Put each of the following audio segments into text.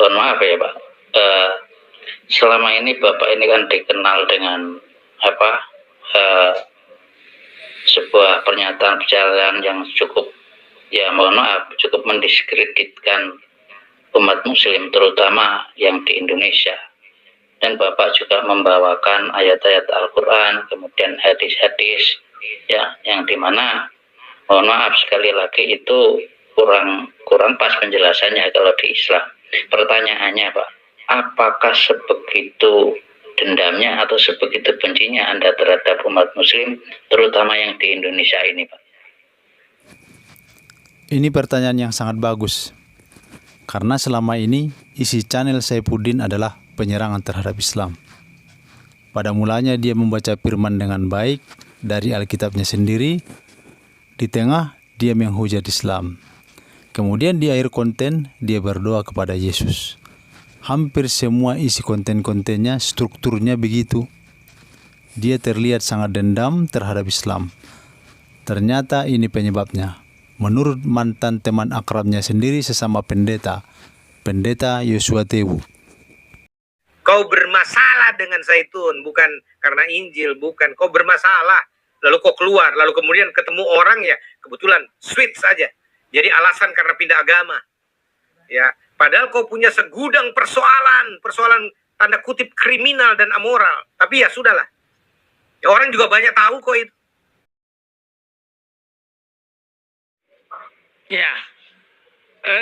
mohon maaf ya Pak. Eh, Selama ini Bapak ini kan dikenal dengan apa? Sebuah pernyataan yang cukup, ya mohon maaf, cukup mendiskreditkan umat Muslim, terutama yang di Indonesia. Dan Bapak juga membawakan ayat-ayat Al-Quran, kemudian hadis-hadis, ya, yang dimana, mohon maaf sekali lagi itu kurang pas penjelasannya kalau di Islam. Pertanyaannya Pak, apakah sebegitu dendamnya atau sebegitu bencinya Anda terhadap umat Muslim, terutama yang di Indonesia ini Pak? Ini pertanyaan yang sangat bagus. Karena selama ini isi channel Saifuddin adalah penyerangan terhadap Islam. Pada mulanya dia membaca firman dengan baik dari Alkitabnya sendiri. Di tengah dia menghujat Islam. Kemudian di akhir konten dia berdoa kepada Yesus. Hampir semua isi konten-kontennya strukturnya begitu. Dia terlihat sangat dendam terhadap Islam. Ternyata ini penyebabnya. Menurut mantan teman akrabnya sendiri sesama pendeta Yosua Tewu. Kau bermasalah dengan Zaitun, bukan karena Injil, bukan. Kau bermasalah, lalu kau keluar, lalu kemudian ketemu orang ya, kebetulan switch saja. Jadi alasan karena pindah agama. Ya, padahal kau punya segudang persoalan tanda kutip kriminal dan amoral. Tapi ya sudahlah. Ya, orang juga banyak tahu kok itu. Ya,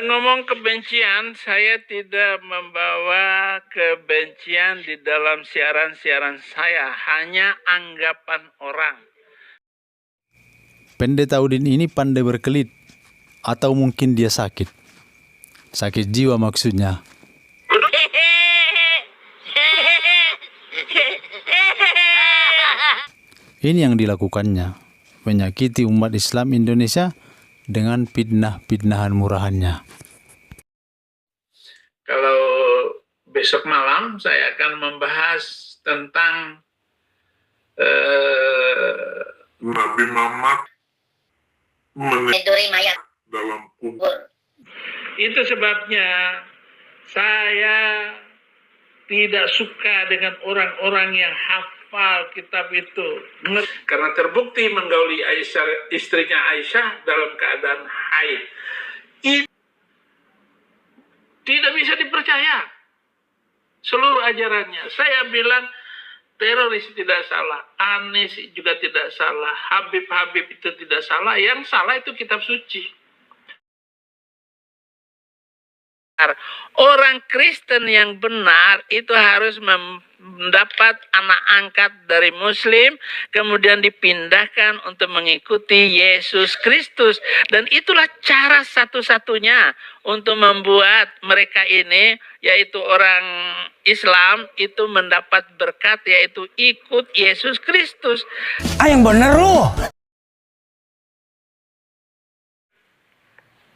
ngomong kebencian, saya tidak membawa kebencian di dalam siaran-siaran saya, hanya anggapan orang. Pendeta Udin ini pandai berkelit, atau mungkin dia sakit jiwa maksudnya. Ini yang dilakukannya, menyakiti umat Islam Indonesia dengan fitnah-fitnahan murahannya. Kalau besok malam saya akan membahas tentang Nabi Muhammad meniduri mayat dalam kubur. itu sebabnya saya tidak suka dengan orang-orang yang hafal kitab itu. Karena terbukti menggauli Aisyah, istrinya Aisyah dalam keadaan haid. Tidak bisa dipercaya seluruh ajarannya. Saya bilang teroris tidak salah, Anies juga tidak salah, Habib itu tidak salah. Yang salah itu kitab suci. Orang Kristen yang benar itu harus mendapat anak angkat dari Muslim, kemudian dipindahkan untuk mengikuti Yesus Kristus. Dan itulah cara satu-satunya untuk membuat mereka ini, yaitu orang Islam, itu mendapat berkat, yaitu ikut Yesus Kristus. Yang bener lu.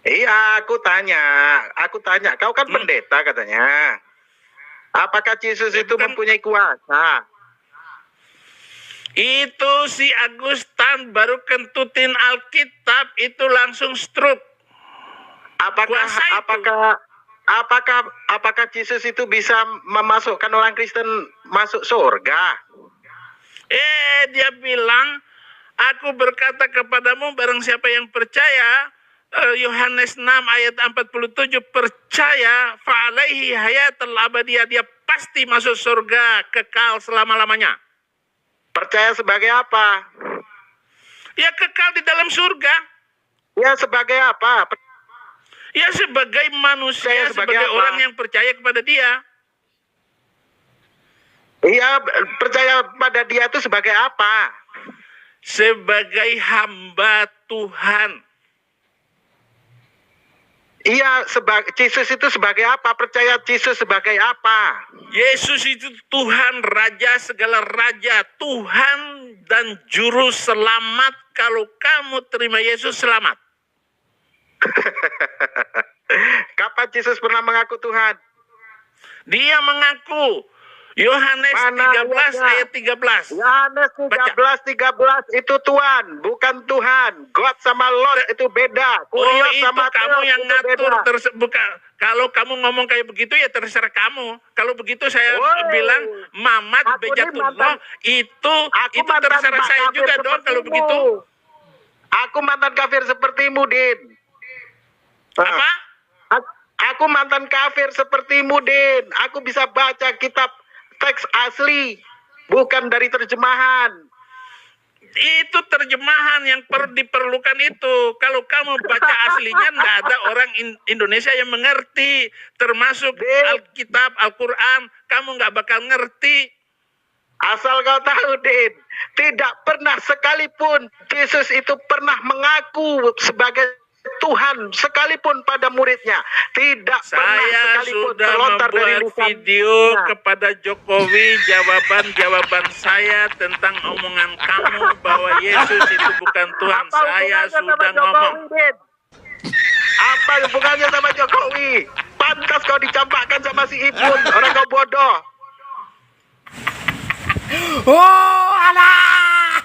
Iya, aku tanya, kau kan pendeta katanya. Apakah Yesus itu mempunyai kuasa? Itu si Agustan baru kentutin Alkitab itu langsung stroke. Apakah Yesus itu bisa memasukkan orang Kristen masuk surga? Dia bilang, aku berkata kepadamu barang siapa yang percaya, Yohanes 6 ayat 47, percaya fa'alaihi hayatul abadiyah, dia pasti masuk surga kekal selama-lamanya. Percaya sebagai apa? Ya kekal di dalam surga. Ya sebagai apa? Ya sebagai manusia, sebagai orang yang percaya kepada dia. Iya, percaya pada dia itu sebagai apa? Sebagai hamba Tuhan. Iya, Yesus itu sebagai apa? Percaya Yesus sebagai apa? Yesus itu Tuhan, Raja segala Raja, Tuhan dan Juru Selamat. Kalau kamu terima Yesus, selamat. Kapan Yesus pernah mengaku Tuhan? Dia mengaku Yohanes Mana 13 ayatnya? ayat 13. Yohanes 13 itu Tuhan, bukan Tuhan. God sama Lord itu beda. Oh, Kurios itu sama kamu Theos yang itu ngatur. beda. Bukan. Kalau kamu ngomong kayak begitu ya terserah kamu. Kalau begitu saya Woi, bilang Mamat aku ini Bejatullah mantan- itu mantan terserah saya kafir juga dong kalau sepertimu. begitu. Aku mantan kafir sepertimu, Din. Apa? Aku mantan kafir sepertimu, Din. Aku bisa baca kitab teks asli, bukan dari terjemahan. Itu terjemahan yang diperlukan itu. Kalau kamu baca aslinya, nggak ada orang Indonesia yang mengerti. Termasuk Alkitab, Al-Quran, kamu nggak bakal ngerti. Asal kau tahu, Din, tidak pernah sekalipun Yesus itu pernah mengaku sebagai Tuhan sekalipun pada muridnya. Tidak pernah Saya sekalipun sudah terlontar dari membuat lisannya. video kepada Jokowi, jawaban-jawaban saya tentang omongan kamu bahwa Yesus itu bukan Tuhan. Apa Saya hubungannya sama sudah Jokowi, ngomong. Din? Apa hubungannya sama Jokowi? Pantas kau dicampakkan sama si Ibun, orang kau bodoh. Oh, alah.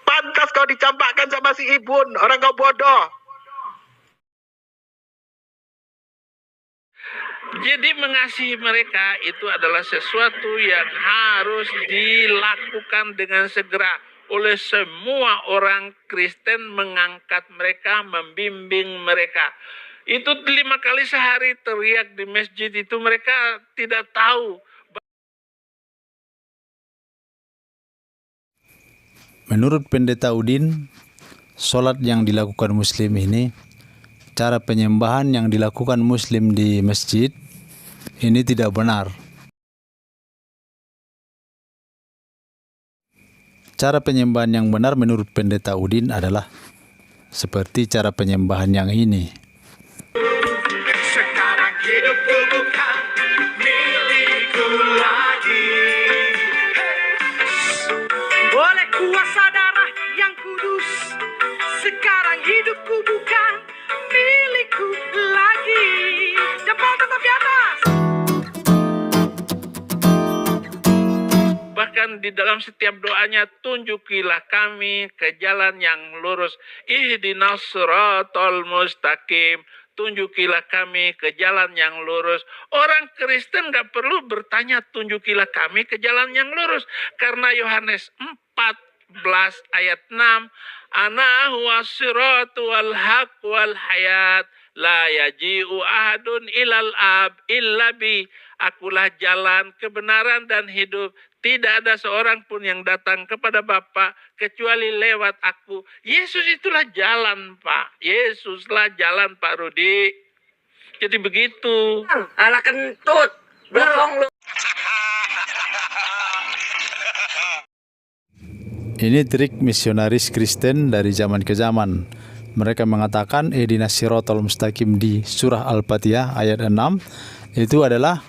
Pantas kau dicampakkan sama si Ibun, orang kau bodoh. Jadi mengasihi mereka itu adalah sesuatu yang harus dilakukan dengan segera oleh semua orang Kristen, mengangkat mereka, membimbing mereka. Itu 5 kali sehari teriak di masjid itu, mereka tidak tahu. Menurut Pendeta Udin, sholat yang dilakukan Muslim ini, cara penyembahan yang dilakukan Muslim di masjid, ini tidak benar. Cara penyembahan yang benar menurut Pendeta Udin adalah seperti cara penyembahan yang ini. Sekarang hidupku bukan milikku lagi. Oleh kuasa darah yang kudus, sekarang hidupku bukan milikku lagi. Jempol tetap di atas. Bahkan di dalam setiap doanya, tunjukilah kami ke jalan yang lurus. Ihdinas siratal mustaqim. Tunjukilah kami ke jalan yang lurus. Orang Kristen gak perlu bertanya tunjukilah kami ke jalan yang lurus. Karena Yohanes 14 ayat 6. Ana huwa siratu wal haq wal hayat. La yaji'u ahadun ilal ab illa bi. Akulah jalan, kebenaran dan hidup. Tidak ada seorang pun yang datang kepada Bapa kecuali lewat aku. Yesus itulah jalan, Pak. Yesuslah jalan, Pak Rudi. Jadi begitu. Alah kentut. Belum lu. Ini trik misionaris Kristen dari zaman ke zaman. Mereka mengatakan ihdinas siratal mustaqim di surah Al-Fatihah ayat 6 itu adalah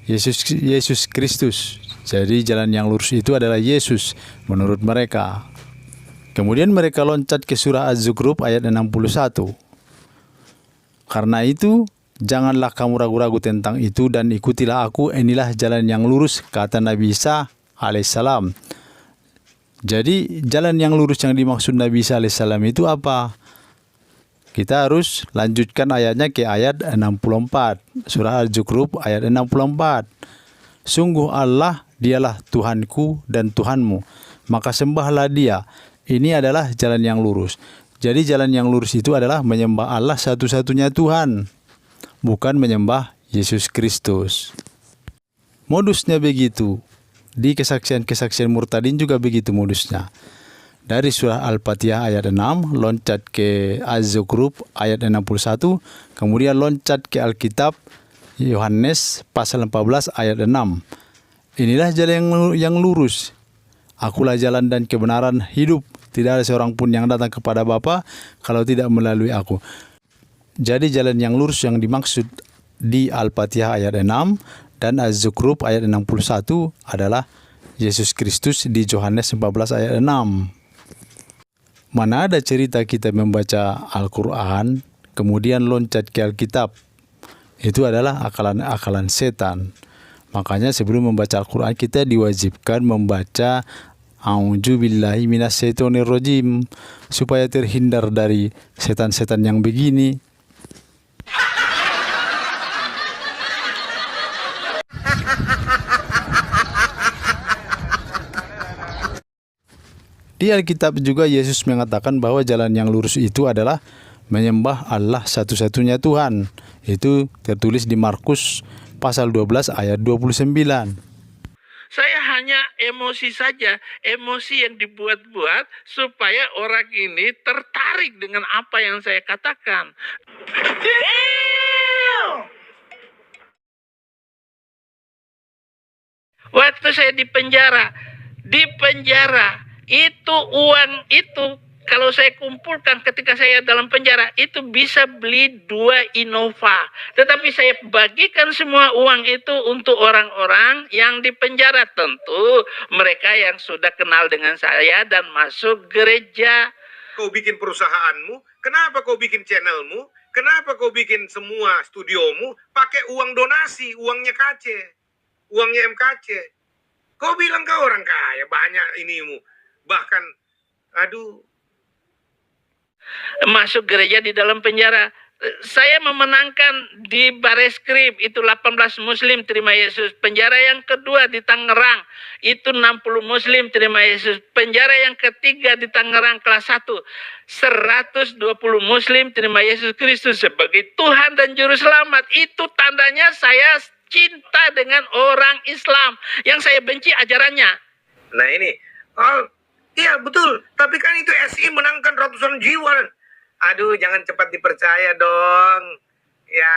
Yesus Kristus. Jadi jalan yang lurus itu adalah Yesus menurut mereka. Kemudian mereka loncat ke surah Az-Zukhruf ayat 61. Karena itu, janganlah kamu ragu-ragu tentang itu dan ikutilah aku, inilah jalan yang lurus, kata Nabi Isa alaihissalam. Jadi jalan yang lurus yang dimaksud Nabi Isa alaihissalam itu apa? Kita harus lanjutkan ayatnya ke ayat 64. Surah Az-Zukhruf ayat 64. Sungguh Allah, dialah Tuhanku dan Tuhanmu, maka sembahlah Dia. Ini adalah jalan yang lurus. Jadi jalan yang lurus itu adalah menyembah Allah satu-satunya Tuhan, bukan menyembah Yesus Kristus. Modusnya begitu. Di kesaksian-kesaksian murtadin juga begitu modusnya. Dari surah Al-Fatihah ayat 6, loncat ke Az-Zukhruf ayat 61, kemudian loncat ke Alkitab Yohanes pasal 14 ayat 6. Inilah jalan yang lurus. Akulah jalan dan kebenaran hidup. Tidak ada seorang pun yang datang kepada Bapa kalau tidak melalui aku. Jadi jalan yang lurus yang dimaksud di Al-Fatihah ayat 6 dan Az-Zukhruf ayat 61 adalah Yesus Kristus di Yohanes 14 ayat 6. Mana ada cerita kita membaca Al-Quran kemudian loncat ke Alkitab. Itu adalah akalan-akalan setan. Makanya sebelum membaca Al-Quran kita diwajibkan membaca A'udzubillahi minasyaitonirrajim supaya terhindar dari setan-setan yang begini. Di Alkitab juga Yesus mengatakan bahwa jalan yang lurus itu adalah menyembah Allah satu-satunya Tuhan. Itu tertulis di Markus pasal 12 ayat 29. Saya hanya emosi saja, emosi yang dibuat-buat supaya orang ini tertarik dengan apa yang saya katakan. Waktu saya di penjara, itu uang itu kalau saya kumpulkan ketika saya dalam penjara itu bisa beli 2 Innova. Tetapi saya bagikan semua uang itu untuk orang-orang yang di penjara. Tentu mereka yang sudah kenal dengan saya dan masuk gereja. Kau bikin perusahaanmu, kenapa kau bikin channelmu, kenapa kau bikin semua studiomu pakai uang donasi, uangnya KC, uangnya MKC. Kau bilang kau orang kaya, banyak inimu. Bahkan, aduh. Masuk gereja di dalam penjara. Saya memenangkan di Bareskrim, itu 18 Muslim terima Yesus. Penjara yang kedua di Tangerang, itu 60 Muslim terima Yesus. Penjara yang ketiga di Tangerang kelas 1, 120 Muslim terima Yesus Kristus sebagai Tuhan dan Juru Selamat. Itu tandanya saya cinta dengan orang Islam. Yang saya benci ajarannya. Nah ini, oh iya betul, tapi kan itu SI menangkan ratusan jiwa. Aduh, jangan cepat dipercaya dong. Ya,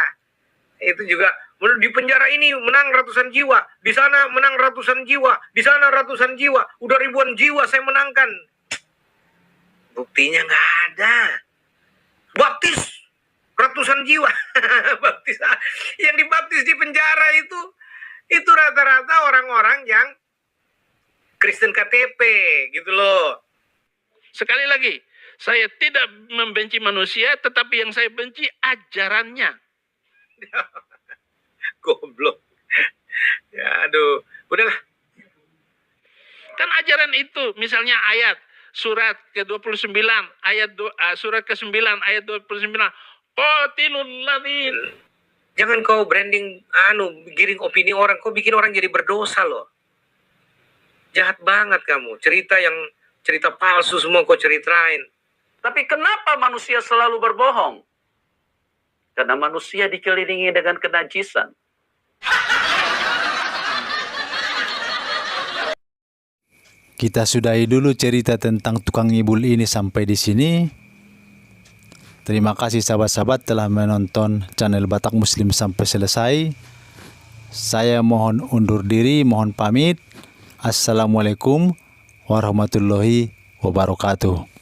itu juga di penjara ini menang ratusan jiwa, di sana menang ratusan jiwa, di sana ratusan jiwa, udah ribuan jiwa saya menangkan. Buktinya nggak ada. Baptis ratusan jiwa, baptis yang dibaptis di penjara itu rata-rata orang-orang yang Kristen KTP gitu loh. Sekali lagi, saya tidak membenci manusia, tetapi yang saya benci ajarannya. Goblok. Ya aduh, udahlah. Kan ajaran itu, misalnya ayat surat ke-29, surat ke-9 ayat 29. Qatilul ladin. Jangan kau branding giring opini orang, kau bikin orang jadi berdosa loh. Jahat banget kamu. Cerita palsu semua kau ceritain. Tapi kenapa manusia selalu berbohong? Karena manusia dikelilingi dengan kenajisan. Kita sudahi dulu cerita tentang tukang ngibul ini sampai di sini. Terima kasih sahabat-sahabat telah menonton channel Batak Muslim sampai selesai. Saya mohon undur diri, mohon pamit. Assalamualaikum warahmatullahi wabarakatuh.